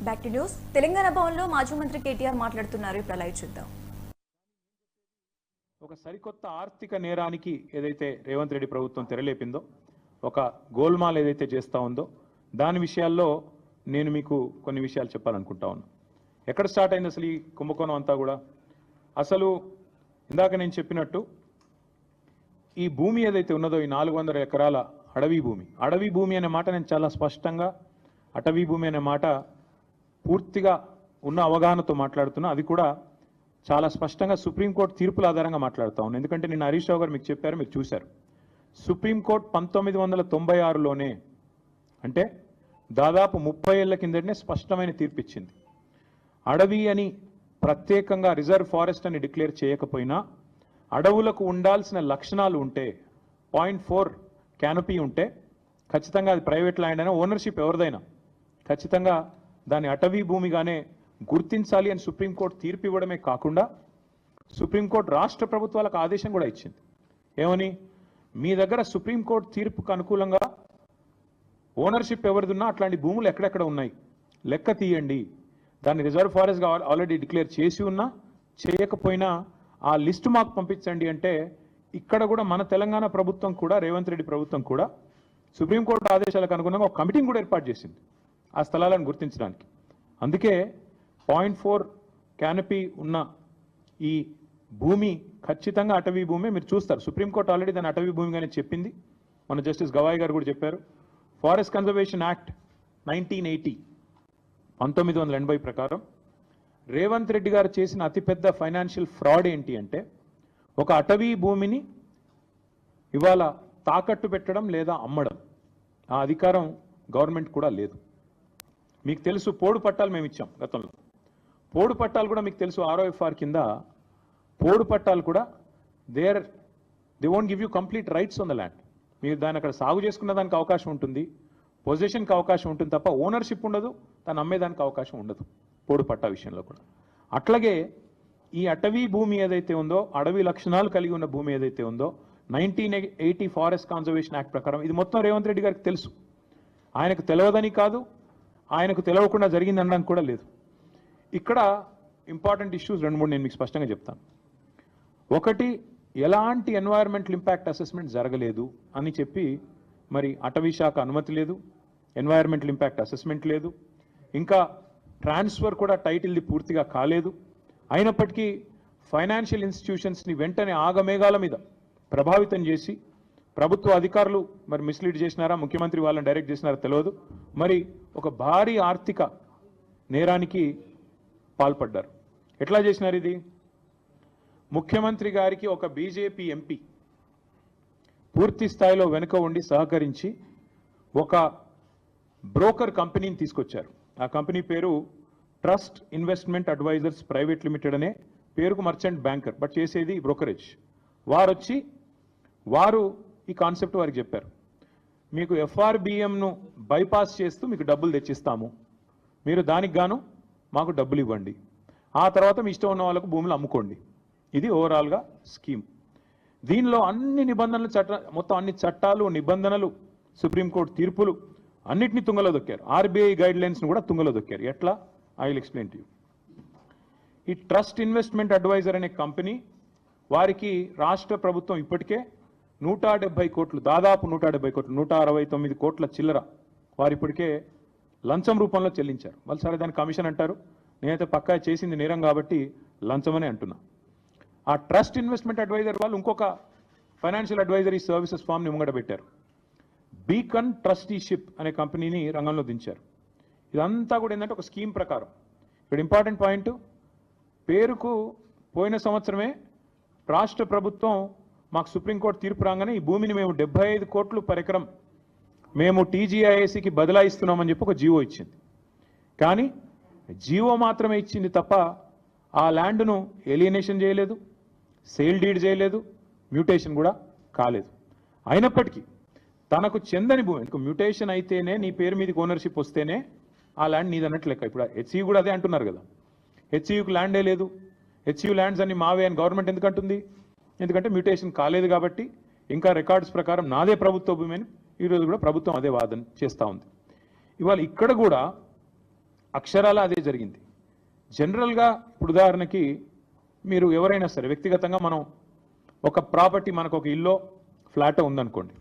Back to news. Telangana భవన్లో మాజీ మంత్రి కేటీఆర్ మాట్లాడుతున్నారు. ఇప్పుడు లైవ్ చూద్దాం. ఒక సరికొత్త ఆర్థిక నేరానికి ఏదైతే రేవంత్ రెడ్డి ప్రభుత్వం తెరలేపిందో, ఒక గోల్మాల్ ఏదైతే చేస్తూ ఉందో దాని విషయాల్లో నేను మీకు కొన్ని విషయాలు చెప్పాలనుకుంటా ఉన్నా. ఎక్కడ స్టార్ట్ అయింది అసలు ఈ కుంభకోణం అంతా కూడా? అసలు ఇందాక నేను చెప్పినట్టు ఈ భూమి ఏదైతే ఉన్నదో, ఈ 400 ఎకరాల అడవి భూమి అనే మాట నేను చాలా స్పష్టంగా, అటవీ భూమి అనే మాట పూర్తిగా ఉన్న అవగాహనతో మాట్లాడుతున్నా. అది కూడా చాలా స్పష్టంగా సుప్రీంకోర్టు తీర్పుల ఆధారంగా మాట్లాడుతూ ఉన్నాను. ఎందుకంటే నిన్న హరీష్ రావు గారు మీకు చెప్పారు, మీరు చూశారు. సుప్రీంకోర్టు 1996లోనే, అంటే దాదాపు 30 ఏళ్ల కిందటనే స్పష్టమైన తీర్పు ఇచ్చింది. అడవి అని ప్రత్యేకంగా రిజర్వ్ ఫారెస్ట్ అని డిక్లేర్ చేయకపోయినా అడవులకు ఉండాల్సిన లక్షణాలు ఉంటే, 0.4 క్యానపీ ఉంటే ఖచ్చితంగా అది ప్రైవేట్ ల్యాండ్ అయినా, ఓనర్షిప్ ఎవరిదైనా ఖచ్చితంగా దాని అటవీ భూమిగానే గుర్తించాలి అని సుప్రీంకోర్టు తీర్పు ఇవ్వడమే కాకుండా సుప్రీంకోర్టు రాష్ట్ర ప్రభుత్వాలకు ఆదేశం కూడా ఇచ్చింది. ఏమని? మీ దగ్గర సుప్రీంకోర్టు తీర్పుకు అనుకూలంగా ఓనర్షిప్ ఎవరిదున్నా అట్లాంటి భూములు ఎక్కడెక్కడ ఉన్నాయి లెక్క తీయండి, దాన్ని రిజర్వ్ ఫారెస్ట్గా ఆల్రెడీ డిక్లేర్ చేసి ఉన్నా చేయకపోయినా ఆ లిస్టు మాకు పంపించండి అంటే, ఇక్కడ కూడా మన తెలంగాణ ప్రభుత్వం కూడా, రేవంత్ రెడ్డి ప్రభుత్వం కూడా సుప్రీంకోర్టు ఆదేశాలకు అనుగుణంగా ఒక కమిటీని కూడా ఏర్పాటు చేసింది ఆ స్థలాలను గుర్తించడానికి. అందుకే 0.4 క్యానపీ ఉన్న ఈ భూమి ఖచ్చితంగా అటవీ భూమి. మీరు చూస్తారు, సుప్రీంకోర్టు ఆల్రెడీ దాని అటవీ భూమిగానే చెప్పింది. మన జస్టిస్ గవాయ్ గారు కూడా చెప్పారు. ఫారెస్ట్ కన్జర్వేషన్ యాక్ట్ 1980 ప్రకారం రేవంత్ రెడ్డి గారు చేసిన అతిపెద్ద ఫైనాన్షియల్ ఫ్రాడ్ ఏంటి అంటే, ఒక అటవీ భూమిని ఇవాళ తాకట్టు పెట్టడం లేదా అమ్మడం, ఆ అధికారం గవర్నమెంట్ కూడా లేదు. మీకు తెలుసు, పోడు పట్టాలు మేము ఇచ్చాం గతంలో. పోడు పట్టాలు కూడా మీకు తెలుసు, ROFR కింద పోడు పట్టాలు కూడా they won't give you complete rights on the land. మీరు దాన్ని అక్కడ సాగు చేసుకున్న దానికి అవకాశం ఉంటుంది, పొజిషన్కి అవకాశం ఉంటుంది తప్ప ఓనర్షిప్ ఉండదు, దాన్ని అమ్మేదానికి అవకాశం ఉండదు పోడు పట్టా విషయంలో కూడా. అట్లాగే ఈ అటవీ భూమి ఏదైతే ఉందో, అడవి లక్షణాలు కలిగి ఉన్న భూమి ఏదైతే ఉందో, 1980 ఫారెస్ట్ కన్జర్వేషన్ యాక్ట్ ప్రకారం ఇది మొత్తం రేవంత్ రెడ్డి గారికి తెలుసు. ఆయనకు తెలియదని కాదు, ఆయనకు తెలియకుండా జరిగింది అనడానికి కూడా లేదు. ఇక్కడ ఇంపార్టెంట్ ఇష్యూస్ 2-3 నేను మీకు స్పష్టంగా చెప్తాను. ఒకటి, ఎలాంటి ఎన్వైరన్మెంటల్ ఇంపాక్ట్ అసెస్మెంట్ జరగలేదు అని చెప్పి మరి అటవీ శాఖ అనుమతి లేదు, ఎన్వైరన్మెంటల్ ఇంపాక్ట్ అసెస్మెంట్ లేదు, ఇంకా ట్రాన్స్ఫర్ కూడా టైటిల్ది పూర్తిగా కాలేదు. అయినప్పటికీ ఫైనాన్షియల్ ఇన్స్టిట్యూషన్స్ని వెంటనే ఆగమేఘాల మీద ప్రభావితం చేసి ప్రభుత్వ అధికారులు మరి మిస్లీడ్ చేసినారా, ముఖ్యమంత్రి వాళ్ళని డైరెక్ట్ చేసినారా తెలియదు, మరి ఒక భారీ ఆర్థిక నేరానికి పాల్పడ్డారు. ఎట్లా చేసినారు ఇది? ముఖ్యమంత్రి గారికి ఒక బీజేపీ ఎంపీ పూర్తి స్థాయిలో వెనుక ఉండి సహకరించి ఒక బ్రోకర్ కంపెనీని తీసుకొచ్చారు. ఆ కంపెనీ పేరు Trust Investment Advisers Private Limited అనే పేరుకు మర్చెంట్ బ్యాంకర్, బట్ చేసేది బ్రోకరేజ్. వారు ఈ కాన్సెప్ట్ వారికి చెప్పారు, మీకు FRBMను బైపాస్ చేస్తూ మీకు డబ్బులు తెచ్చిస్తాము, మీరు దానికి గాను మాకు డబ్బులు ఇవ్వండి, ఆ తర్వాత మీ ఇష్టం ఉన్న వాళ్ళకు భూములు అమ్ముకోండి. ఇది ఓవరాల్గా స్కీమ్. దీనిలో అన్ని నిబంధనలు, మొత్తం అన్ని చట్టాలు, నిబంధనలు, సుప్రీంకోర్టు తీర్పులు అన్నిటినీ తుంగలో దొక్కారు. RBI గైడ్ లైన్స్ను కూడా తుంగలో దొక్కారు. ఎట్లా? I will explain to you. ఈ ట్రస్ట్ ఇన్వెస్ట్మెంట్ అడ్వైజర్ అనే కంపెనీ వారికి రాష్ట్ర ప్రభుత్వం ఇప్పటికే 170 కోట్లు, దాదాపు 170 కోట్లు, 169 కోట్ల చిల్లర వారు ఇప్పటికే లంచం రూపంలో చెల్లించారు. వాళ్ళు సరే దాని కమిషన్ అంటారు, నేనైతే పక్కా చేసింది నేరం కాబట్టి లంచమనే అంటున్నా. ఆ ట్రస్ట్ ఇన్వెస్ట్మెంట్ అడ్వైజర్ వాళ్ళు ఇంకొక ఫైనాన్షియల్ అడ్వైజరీ సర్వీసెస్ ఫామ్ని ముంగట పెట్టారు. బీకన్ ట్రస్టీషిప్ అనే కంపెనీని రంగంలో దించారు. ఇదంతా కూడా ఏంటంటే ఒక స్కీమ్ ప్రకారం. ఇక్కడ ఇంపార్టెంట్ పాయింట్, పేరుకు పోయిన సంవత్సరమే రాష్ట్ర ప్రభుత్వం మాకు సుప్రీంకోర్టు తీర్పు రాగానే ఈ భూమిని మేము 75 కోట్లు పర్ ఎకరం మేము TGIACకి బదలాయిస్తున్నామని చెప్పి ఒక జీవో ఇచ్చింది. కానీ జీవో మాత్రమే ఇచ్చింది తప్ప ఆ ల్యాండ్ను ఎలియనేషన్ చేయలేదు, సేల్ డీడ్ చేయలేదు, మ్యూటేషన్ కూడా కాలేదు. అయినప్పటికీ తనకు చెందని భూమి, మ్యూటేషన్ అయితేనే నీ పేరు మీదకి ఓనర్షిప్ వస్తేనే ఆ ల్యాండ్ నీదన్నట్టు లెక్క. ఇప్పుడు HCU కూడా అదే అంటున్నారు కదా, HCUకి ల్యాండే లేదు, HCU ల్యాండ్స్ అన్ని మావే అని గవర్నమెంట్ ఎందుకు అంటుంది? ఎందుకంటే మ్యూటేషన్ కాలేదు కాబట్టి, ఇంకా రికార్డ్స్ ప్రకారం నాదే ప్రభుత్వ భూమి అని ఈరోజు కూడా ప్రభుత్వం అదే వాదన చేస్తూ ఉంది. ఇవాళ ఇక్కడ కూడా అక్షరాల అదే జరిగింది. జనరల్గా ఇప్పుడు ఉదాహరణకి మీరు ఎవరైనా సరే వ్యక్తిగతంగా మనం ఒక ప్రాపర్టీ, మనకు ఒక ఇల్లు ఫ్లాట్ ఉందనుకోండి,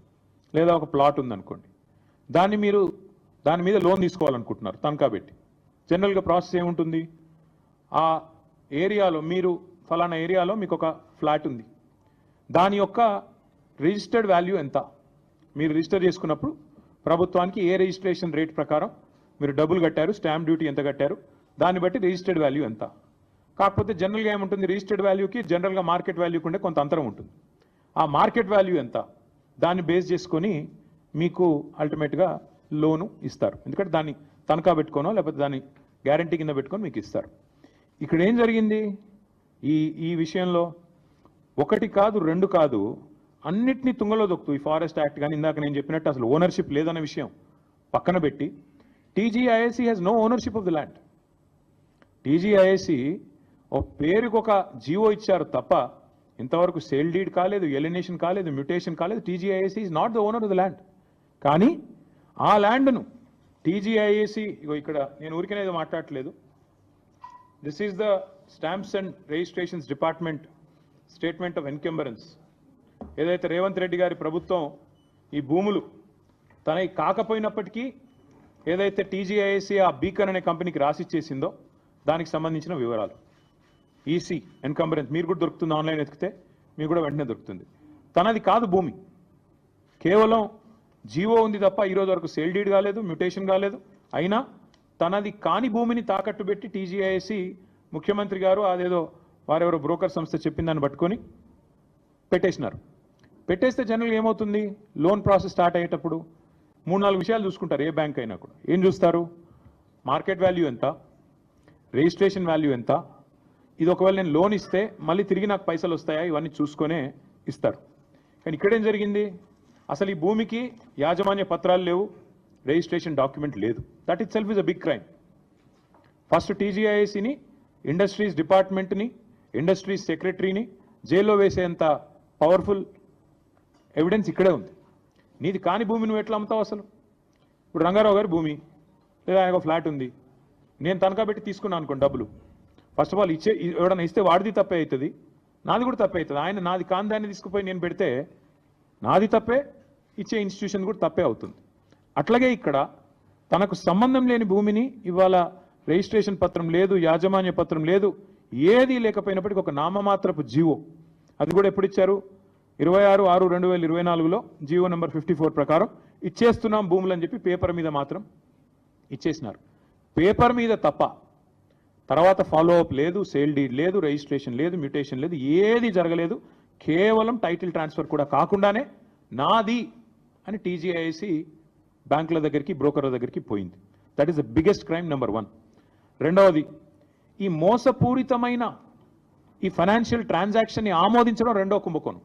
లేదా ఒక ప్లాట్ ఉందనుకోండి, దాని మీద లోన్ తీసుకోవాలనుకుంటున్నారు తనఖా పెట్టి. జనరల్గా ప్రాసెస్ ఏముంటుంది? ఆ ఏరియాలో ఫలానా ఏరియాలో మీకు ఒక ఫ్లాట్ ఉంది, దాని యొక్క రిజిస్టర్డ్ వాల్యూ ఎంత, మీరు రిజిస్టర్ చేసుకున్నప్పుడు ప్రభుత్వానికి ఏ రిజిస్ట్రేషన్ రేట్ ప్రకారం మీరు డబ్బులు కట్టారు, స్టాంప్ డ్యూటీ ఎంత కట్టారు, దాన్ని బట్టి రిజిస్టర్డ్ వాల్యూ ఎంత. కాకపోతే జనరల్గా ఏముంటుంది, రిజిస్టర్డ్ వాల్యూకి జనరల్గా మార్కెట్ వాల్యూకి ఉండే కొంత అంతరం ఉంటుంది. ఆ మార్కెట్ వాల్యూ ఎంత, దాన్ని బేస్ చేసుకొని మీకు అల్టిమేట్గా లోను ఇస్తారు. ఎందుకంటే దాన్ని తనఖా పెట్టుకోనో లేకపోతే దాన్ని గ్యారంటీ కింద పెట్టుకొని మీకు ఇస్తారు. ఇక్కడ ఏం జరిగింది ఈ విషయంలో? ఒకటి కాదు, రెండు కాదు, అన్నిటినీ తుంగలో దొక్కుతూ ఈ ఫారెస్ట్ యాక్ట్ కానీ ఇందాక నేను చెప్పినట్టు అసలు ఓనర్షిప్ లేదన్న విషయం పక్కన పెట్టి TGIAC has no ownership of the land. TGIAC ఓ పేరుకు ఒక జీవో ఇచ్చారు తప్ప ఇంతవరకు సేల్ డీడ్ కాలేదు, ఎలినేషన్ కాలేదు, మ్యూటేషన్ కాలేదు. TGIAC is not the owner of the land. కానీ ఆ ల్యాండ్ను టీజీఐఏసీ, ఇక్కడ నేను ఊరికనేది మాట్లాడట్లేదు, this is the stamps and registrations department statement of encumbrance. ఏదైతే రేవంత్ రెడ్డి గారి ప్రభుత్వం ఈ భూములు తనవి కాకపోయినప్పటికీ ఏదైతే టీజీఐఏసీ ఆ బీకన్ అనే కంపెనీకి రాసిచ్చేసిందో దానికి సంబంధించిన వివరాలు. ఈసీ ఎన్కంబరెన్స్ మీరు కూడా దొరుకుతుంది, ఆన్లైన్ ఎతికితే మీకు కూడా వెంటనే దొరుకుతుంది. తనది కాదు భూమి, కేవలం జీవో ఉంది తప్ప ఈరోజు వరకు సేల్ డీడ్ కాలేదు, మ్యూటేషన్ కాలేదు. అయినా తనది కాని భూమిని తాకట్టు పెట్టి టీజీఐఏసీ ముఖ్యమంత్రి గారు అదేదో వారెవరో బ్రోకర్ సంస్థ చెప్పిన దాన్ని పట్టుకొని పెట్టేసినారు. పెట్టేస్తే జనరల్గా ఏమవుతుంది, లోన్ ప్రాసెస్ స్టార్ట్ అయ్యేటప్పుడు 3-4 విషయాలు చూసుకుంటారు. ఏ బ్యాంక్ అయినా కూడా ఏం చూస్తారు? మార్కెట్ వాల్యూ ఎంత, రిజిస్ట్రేషన్ వాల్యూ ఎంత, ఇది ఒకవేళ నేను లోన్ ఇస్తే మళ్ళీ తిరిగి నాకు పైసలు వస్తాయా, ఇవన్నీ చూసుకొనే ఇస్తారు. కానీ ఇక్కడేం జరిగింది, అసలు ఈ భూమికి యాజమాన్య పత్రాలు లేవు, రిజిస్ట్రేషన్ డాక్యుమెంట్ లేదు. That itself is a big crime. First టీజీఐఏసీని, ఇండస్ట్రీస్ డిపార్ట్మెంట్ని, ఇండస్ట్రీస్ సెక్రటరీని జైల్లో వేసేంత పవర్ఫుల్ ఎవిడెన్స్ ఇక్కడే ఉంది. నీది కాని భూమి నువ్వు ఎట్లా అమ్ముతావు అసలు? ఇప్పుడు రంగారావు గారి భూమి లేదా ఆయన ఫ్లాట్ ఉంది, నేను తనఖా పెట్టి తీసుకున్నాను అనుకోండి డబ్బులు. ఫస్ట్ ఆఫ్ ఆల్ ఎవడన్నా ఇస్తే వాడిది తప్పే అవుతుంది, నాది కూడా తప్పే అవుతుంది. ఆయన నాది కాని దాన్ని తీసుకుపోయి నేను పెడితే నాది తప్పే, ఇచ్చే ఇన్స్టిట్యూషన్ కూడా తప్పే అవుతుంది. అట్లాగే ఇక్కడ తనకు సంబంధం లేని భూమిని ఇవాళ రిజిస్ట్రేషన్ పత్రం లేదు, యాజమాన్య పత్రం లేదు, ఏది లేకపోయినప్పటికీ ఒక నామమాత్రపు జీవో, అది కూడా ఎప్పుడు ఇచ్చారు? 26/6/2024లో జీవో నెంబర్ 54 ప్రకారం ఇచ్చేస్తున్నాం భూములు అని చెప్పి పేపర్ మీద మాత్రం ఇచ్చేసినారు. పేపర్ మీద తప్ప తర్వాత ఫాలో అప్ లేదు, సేల్ డీడ్ లేదు, రిజిస్ట్రేషన్ లేదు, మ్యూటేషన్ లేదు, ఏది జరగలేదు. కేవలం టైటిల్ ట్రాన్స్ఫర్ కూడా కాకుండానే నాది అని టీజీఐఏసీ బ్యాంకుల దగ్గరికి, బ్రోకర్ల దగ్గరికి పోయింది. That is the biggest crime number 1. రెండవది, ఈ మోసపూరితమైన ఈ ఫైనాన్షియల్ ట్రాన్సాక్షన్ని ఆమోదించడం రెండో కుంభకోణం.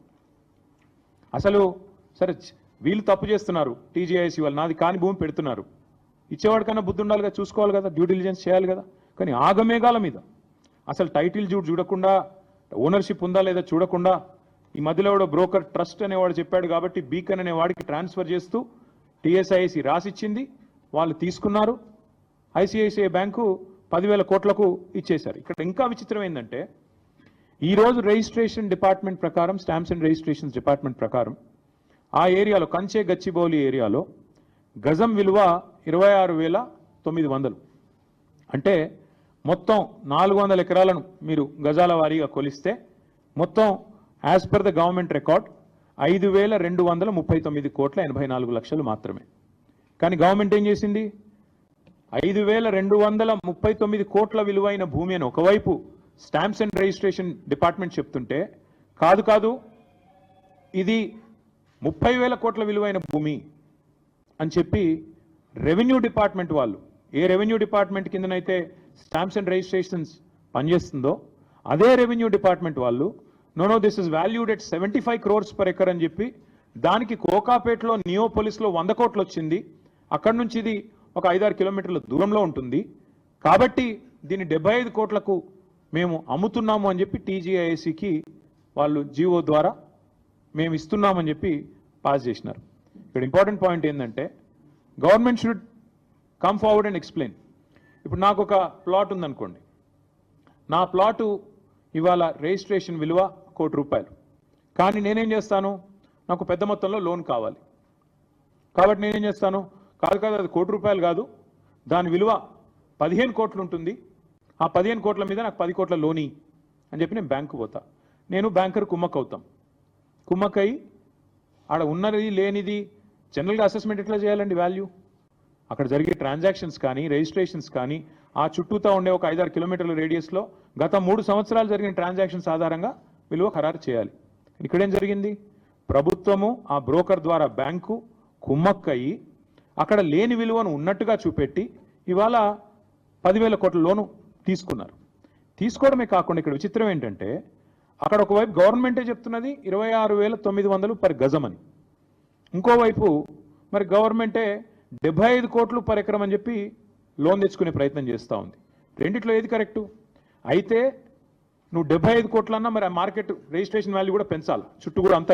అసలు సరే వీళ్ళు తప్పు చేస్తున్నారు, టీజీఐఏసీ వాళ్ళు నాది కాని భూమి పెడుతున్నారు, ఇచ్చేవాడికన్నా బుద్ధి ఉండాలి కదా, చూసుకోవాలి కదా, డ్యూ డిలిజెన్స్ చేయాలి కదా. కానీ ఆగమేఘాల మీద అసలు టైటిల్ చూడకుండా, ఓనర్షిప్ ఉందా లేదా చూడకుండా, ఈ మధ్యలో కూడా బ్రోకర్ ట్రస్ట్ అనేవాడు చెప్పాడు కాబట్టి బీకన్ అనే వాడికి ట్రాన్స్ఫర్ చేస్తూ టీఎస్ఐఏసీ రాసిచ్చింది, వాళ్ళు తీసుకున్నారు. ఐసిఐసిఐ బ్యాంకు 10,000 కోట్లకు ఇచ్చేశారు. ఇక్కడ ఇంకా విచిత్రం ఏంటంటే ఈరోజు రిజిస్ట్రేషన్ డిపార్ట్మెంట్ ప్రకారం, స్టాంప్స్ అండ్ రిజిస్ట్రేషన్స్ డిపార్ట్మెంట్ ప్రకారం ఆ ఏరియాలో కంచే గచ్చిబౌలి ఏరియాలో గజం విలువ 26,900. అంటే మొత్తం 400 ఎకరాలను మీరు గజాల వారీగా కొలిస్తే మొత్తం as per the government record 5,239 కోట్ల 84 లక్షలు మాత్రమే. కానీ గవర్నమెంట్ ఏం చేసింది, 5,239 కోట్ల విలువైన భూమి అని ఒకవైపు స్టాంప్స్ అండ్ రిజిస్ట్రేషన్ డిపార్ట్మెంట్ చెప్తుంటే, కాదు ఇది 30,000 కోట్ల విలువైన భూమి అని చెప్పి రెవెన్యూ డిపార్ట్మెంట్ వాళ్ళు, ఏ రెవెన్యూ డిపార్ట్మెంట్ కిందనైతే స్టాంప్స్ అండ్ రిజిస్ట్రేషన్స్ పనిచేస్తుందో అదే రెవెన్యూ డిపార్ట్మెంట్ వాళ్ళు know this is valued at 75 crores per acre అని చెప్పి దానికి కోకాపేటలో నియోపోలిస్లో 100 కోట్లు వచ్చింది. అక్కడి నుంచి ఇది ఒక 5-6 కిలోమీటర్ల దూరంలో ఉంటుంది కాబట్టి దీన్ని 75 కోట్లకు మేము అమ్ముతున్నాము అని చెప్పి టీజీఐఏసీకి వాళ్ళు జీవో ద్వారా మేము ఇస్తున్నామని చెప్పి పాస్ చేసినారు. ఇక్కడ ఇంపార్టెంట్ పాయింట్ ఏంటంటే government should come forward and explain. ఇప్పుడు నాకు ఒక ప్లాట్ ఉందనుకోండి, నా ప్లాటు ఇవాళ రిజిస్ట్రేషన్ విలువ ₹1,00,00,000. కానీ నేనేం చేస్తాను, నాకు పెద్ద మొత్తంలో లోన్ కావాలి. కాబట్టి నేనేం చేస్తాను, కాదు అది ₹1,00,00,000 కాదు, దాని విలువ 15 కోట్లు ఉంటుంది, ఆ 15 కోట్ల మీద నాకు 10 కోట్ల లోని అని చెప్పి నేను బ్యాంకు పోతా. నేను బ్యాంకర్ కుమ్మక్కవుతాం. కుమ్మక్కయి ఆడ ఉన్నది లేనిది జనరల్గా అసెస్మెంట్ ఎట్లా చేయాలండి? వాల్యూ అక్కడ జరిగే ట్రాన్సాక్షన్స్ కానీ రిజిస్ట్రేషన్స్ కానీ ఆ చుట్టూతా ఉండే ఒక 5-6 కిలోమీటర్ల రేడియస్లో గత 3 సంవత్సరాలు జరిగిన ట్రాన్సాక్షన్స్ ఆధారంగా విలువ ఖరారు చేయాలి. ఇక్కడేం జరిగింది, ప్రభుత్వము ఆ బ్రోకర్ ద్వారా బ్యాంకు కుమ్మక్కయి అక్కడ లేని విలువను ఉన్నట్టుగా చూపెట్టి ఇవాళ 10,000 కోట్ల లోను తీసుకున్నారు. తీసుకోవడమే కాకుండా ఇక్కడ విచిత్రం ఏంటంటే, అక్కడ ఒకవైపు గవర్నమెంటే చెప్తున్నది 26,900 పర్ గజం అని, ఇంకోవైపు మరి గవర్నమెంటే 75 కోట్లు పర్ ఎకరం అని చెప్పి లోన్ తెచ్చుకునే ప్రయత్నం చేస్తూ ఉంది. రెండిట్లో ఏది కరెక్టు? అయితే నువ్వు 75 కోట్లన్నా మరి ఆ మార్కెట్ రిజిస్ట్రేషన్ వాల్యూ కూడా పెంచాలి, చుట్టూ కూడా అంతా